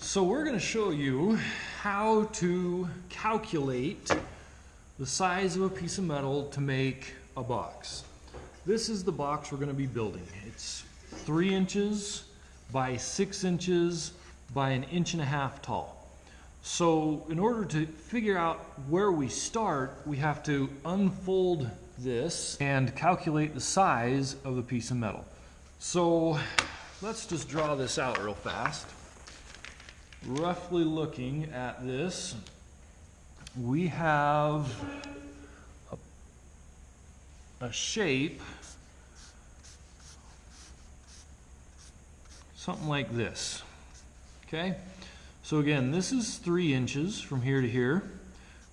So we're going to show you how to calculate the size of a piece of metal to make a box. This is the box we're going to be building. It's 3 inches by 6 inches by 1.5 inches tall. So in order to figure out where we start, we have to unfold this and calculate the size of the piece of metal. So let's just draw this out real fast. Roughly looking at this, we have a shape, something like this. Okay, so again, this is 3 inches from here to here.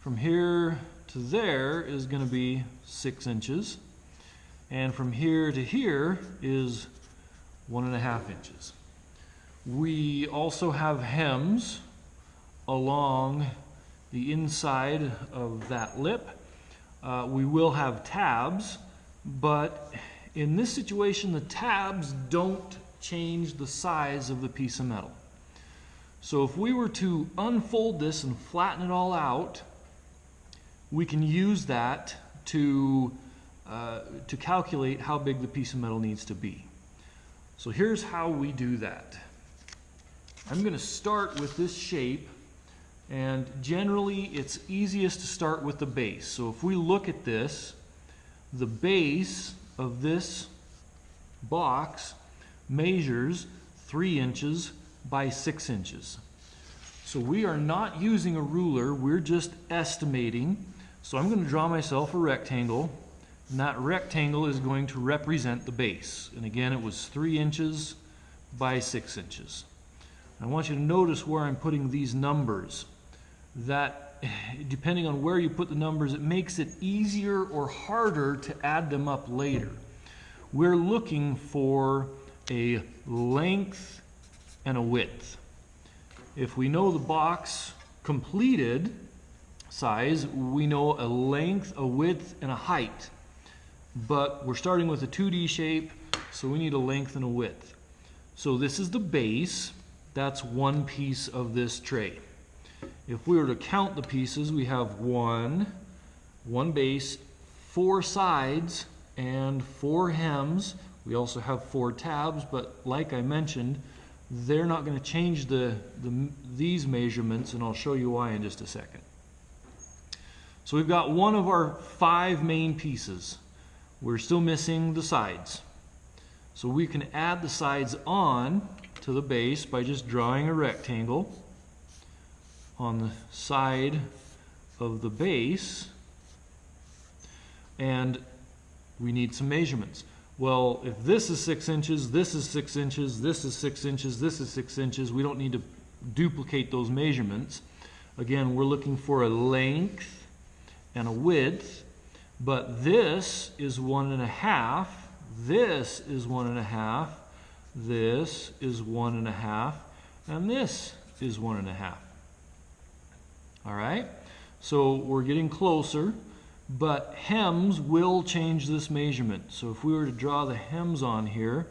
From here to there is going to be 6 inches, and from here to here is 1.5 inches. We also have hems along the inside of that lip. We will have tabs, but in this situation the tabs don't change the size of the piece of metal. So if we were to unfold this and flatten it all out, we can use that to calculate how big the piece of metal needs to be. So here's how we do that. I'm going to start with this shape, and generally it's easiest to start with the base. So if we look at this, the base of this box measures 3 inches by 6 inches. So we are not using a ruler, we're just estimating. So I'm going to draw myself a rectangle, and that rectangle is going to represent the base. And again, it was 3 inches by 6 inches. I want you to notice where I'm putting these numbers. That, depending on where you put the numbers, it makes it easier or harder to add them up later. We're looking for a length and a width. If we know the box completed size, we know a length, a width, and a height. But we're starting with a 2D shape, so we need a length and a width. So this is the base. That's one piece of this tray. If we were to count the pieces, we have one base, 4 sides, and 4 hems. We also have 4 tabs, but like I mentioned, they're not going to change these measurements, and I'll show you why in just a second. So we've got one of our 5 main pieces. We're still missing the sides. So we can add the sides on to the base by just drawing a rectangle on the side of the base, and we need some measurements. Well, if this is 6 inches, this is 6 inches, this is 6 inches, this is 6 inches, we don't need to duplicate those measurements. Again, we're looking for a length and a width, but this is 1.5, this is 1.5, this is 1.5, and this is 1.5. All right, so we're getting closer, but hems will change this measurement. So if we were to draw the hems on here,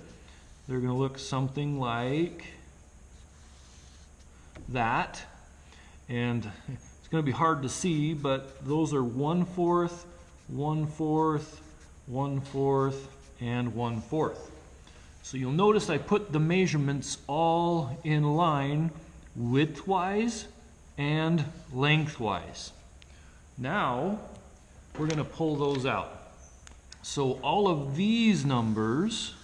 they're going to look something like that. And it's going to be hard to see, but those are 1/4, 1/4, 1/4, and 1/4. So you'll notice I put the measurements all in line width-wise and lengthwise. Now we're going to pull those out. So all of these numbers,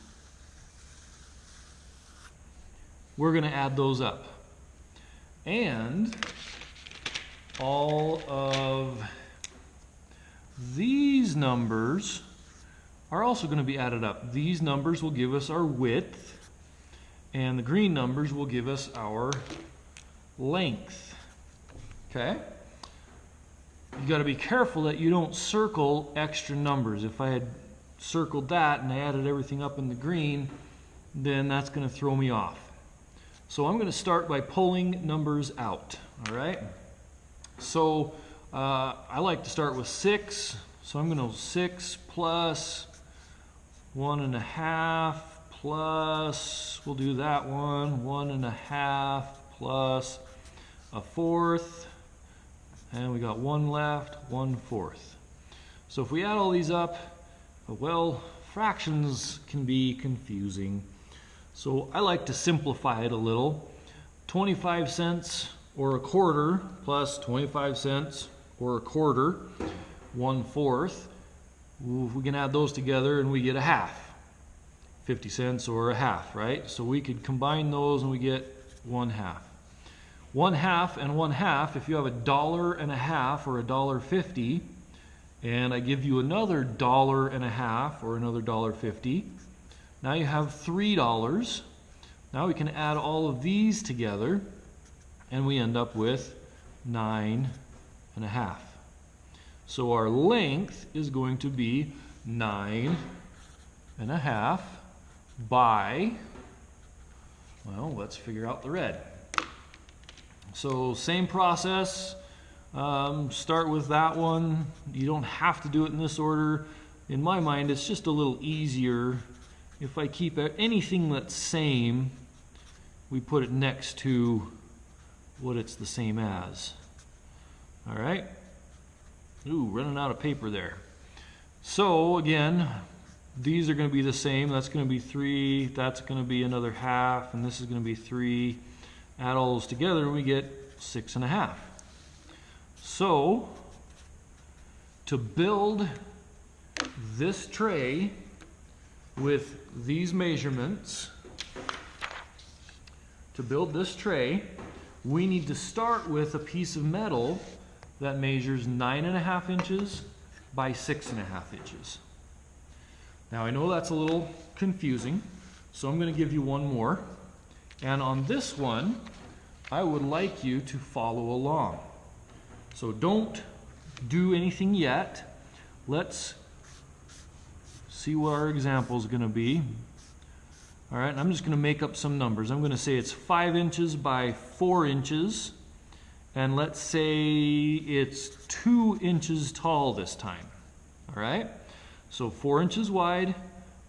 we're going to add those up. And all of these numbers are also going to be added up. These numbers will give us our width, and the green numbers will give us our length. Okay? You got to be careful that you don't circle extra numbers. If I had circled that and I added everything up in the green, then that's going to throw me off. So I'm going to start by pulling numbers out. All right? So I like to start with 6. So I'm going to 6 plus 1.5 plus, we'll do that one, 1.5 plus a fourth, and we got 1 left, 1/4. So if we add all these up, well, fractions can be confusing. So I like to simplify it a little. 25 cents or a quarter plus 25 cents or a quarter, 1/4. We can add those together and we get a half. 50 cents or a half, right? So we could combine those and we get 1/2. 1/2 and 1/2, if you have $1.50 or $1.50, and I give you another $1.50 or another $1.50, now you have $3. Now we can add all of these together and we end up with 9.5. So our length is going to be 9.5 by, well, let's figure out the red. So same process, start with that one. You don't have to do it in this order. In my mind, it's just a little easier if I keep anything that's same, we put it next to what it's the same as. All right. Ooh, running out of paper there. So again, these are going to be the same. That's going to be 3, that's going to be another half, and this is going to be 3. Add all those together and we get 6.5. So to build this tray with these measurements, to build this tray, we need to start with a piece of metal that measures 9.5 inches by 6.5 inches. Now I know that's a little confusing, so I'm going to give you one more. And on this one, I would like you to follow along. So don't do anything yet. Let's see what our example is going to be. All right, and I'm just going to make up some numbers. I'm going to say it's 5 inches by 4 inches. And let's say it's 2 inches tall this time. All right, so 4 inches wide,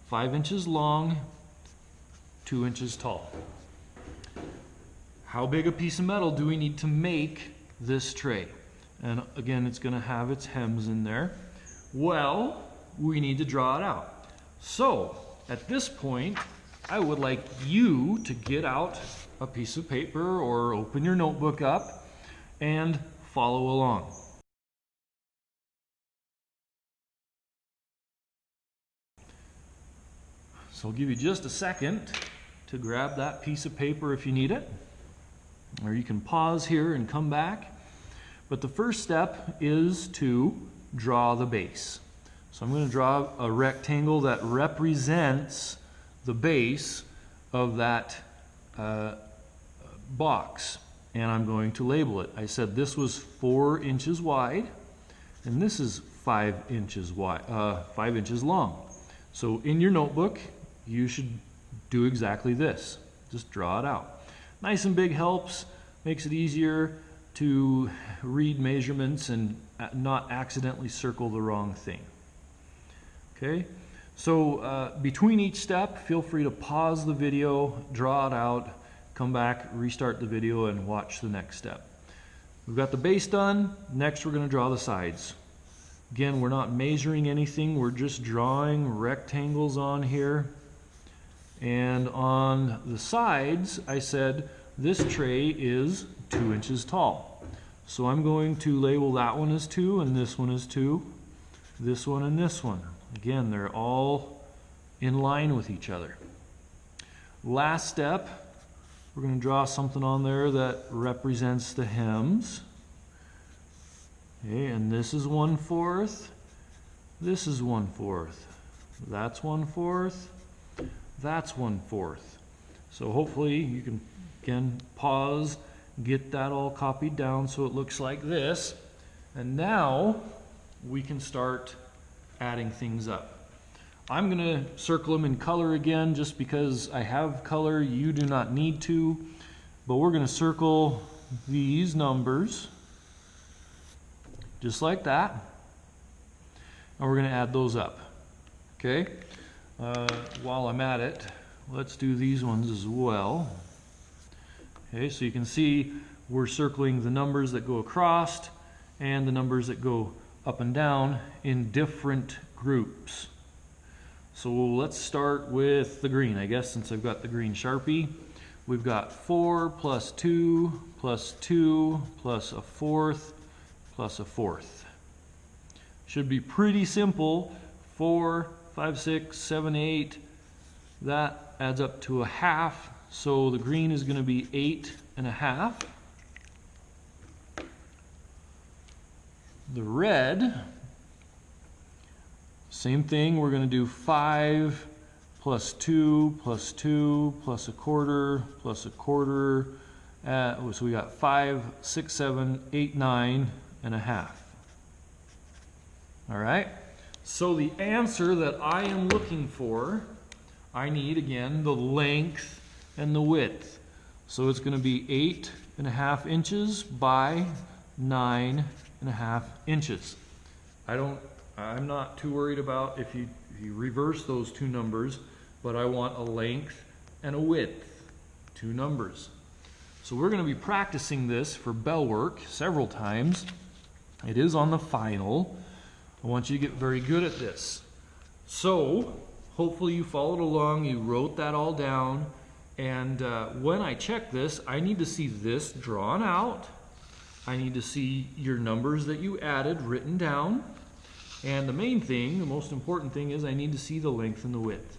5 inches long, 2 inches tall. How big a piece of metal do we need to make this tray? And again, it's going to have its hems in there. Well, we need to draw it out. So at this point, I would like you to get out a piece of paper or open your notebook up and follow along. So I'll give you just a second to grab that piece of paper if you need it, or you can pause here and come back. But the first step is to draw the base. So I'm going to draw a rectangle that represents the base of that box, and I'm going to label it. I said this was 4 inches wide, and this is 5 inches wide, 5 inches long. So in your notebook, you should do exactly this. Just draw it out. Nice and big helps, makes it easier to read measurements and not accidentally circle the wrong thing. Okay, so between each step, feel free to pause the video, draw it out, come back, restart the video, and watch the next step. We've got the base done. Next, we're going to draw the sides. Again, we're not measuring anything. We're just drawing rectangles on here. And on the sides, I said this tray is 2 inches tall. So I'm going to label that one as 2, and this one as 2, this one and this one. Again, they're all in line with each other. Last step, we're going to draw something on there that represents the hems. Okay, and this is 1/4, this is 1/4, that's 1/4, that's 1/4. So hopefully you can, again, pause, get that all copied down so it looks like this. And now we can start adding things up. I'm going to circle them in color again just because I have color. You do not need to, but we're going to circle these numbers just like that, and we're going to add those up. Okay, while I'm at it, let's do these ones as well. Okay, so you can see we're circling the numbers that go across and the numbers that go up and down in different groups. So let's start with the green, I guess, since I've got the green Sharpie. We've got 4 plus 2 plus 2 plus a fourth plus a fourth. Should be pretty simple. 4, 5, 6, 7, 8. That adds up to a half. So the green is going to be 8 and a half. The red, same thing. We're going to do 5 plus 2 plus 2 plus a quarter plus a quarter. So we got 5, 6, 7, 8, 9 and a half. All right. So the answer that I am looking for, I need again the length and the width. So it's going to be 8.5 inches by 9.5 inches. I'm not too worried about if you reverse those two numbers, but I want a length and a width, two numbers. So we're going to be practicing this for bell work several times. It is on the final. I want you to get very good at this. So hopefully you followed along, you wrote that all down, and when I check this, I need to see this drawn out. I need to see your numbers that you added written down. And the main thing, the most important thing, is I need to see the length and the width.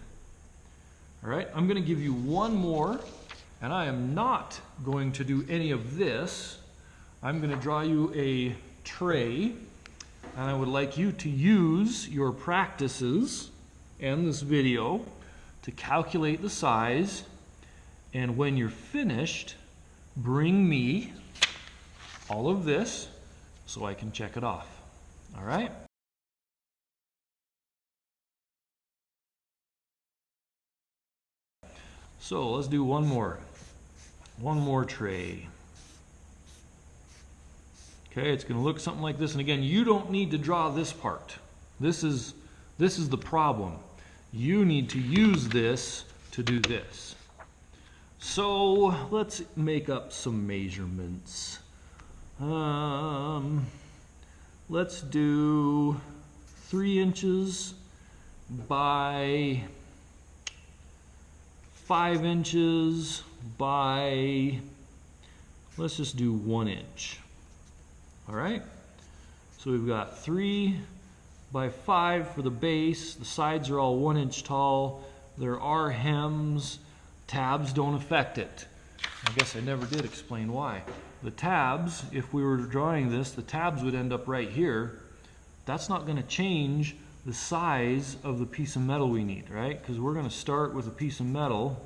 All right, I'm going to give you one more, and I am not going to do any of this. I'm going to draw you a tray, and I would like you to use your practices and this video to calculate the size, and when you're finished, bring me all of this so I can check it off. All right? So let's do one more tray. Okay, it's going to look something like this. And again, you don't need to draw this part. This is the problem. You need to use this to do this. So let's make up some measurements. Let's do 3 inches by 5 inches by, let's just do 1 inch. All right, so we've got 3 by 5 for the base. The sides are all 1 inch tall. There are hems. Tabs don't affect it. I guess I never did explain why. The tabs, if we were drawing this, the tabs would end up right here. That's not going to change the size of the piece of metal we need, right? Because we're going to start with a piece of metal.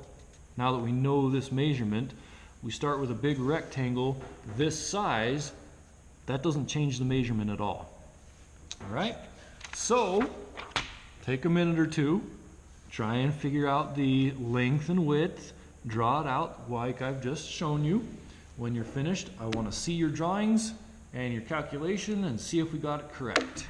Now that we know this measurement, we start with a big rectangle this size. That doesn't change the measurement at all. All right? So, take a minute or two, try and figure out the length and width, draw it out like I've just shown you. When you're finished, I want to see your drawings and your calculation and see if we got it correct.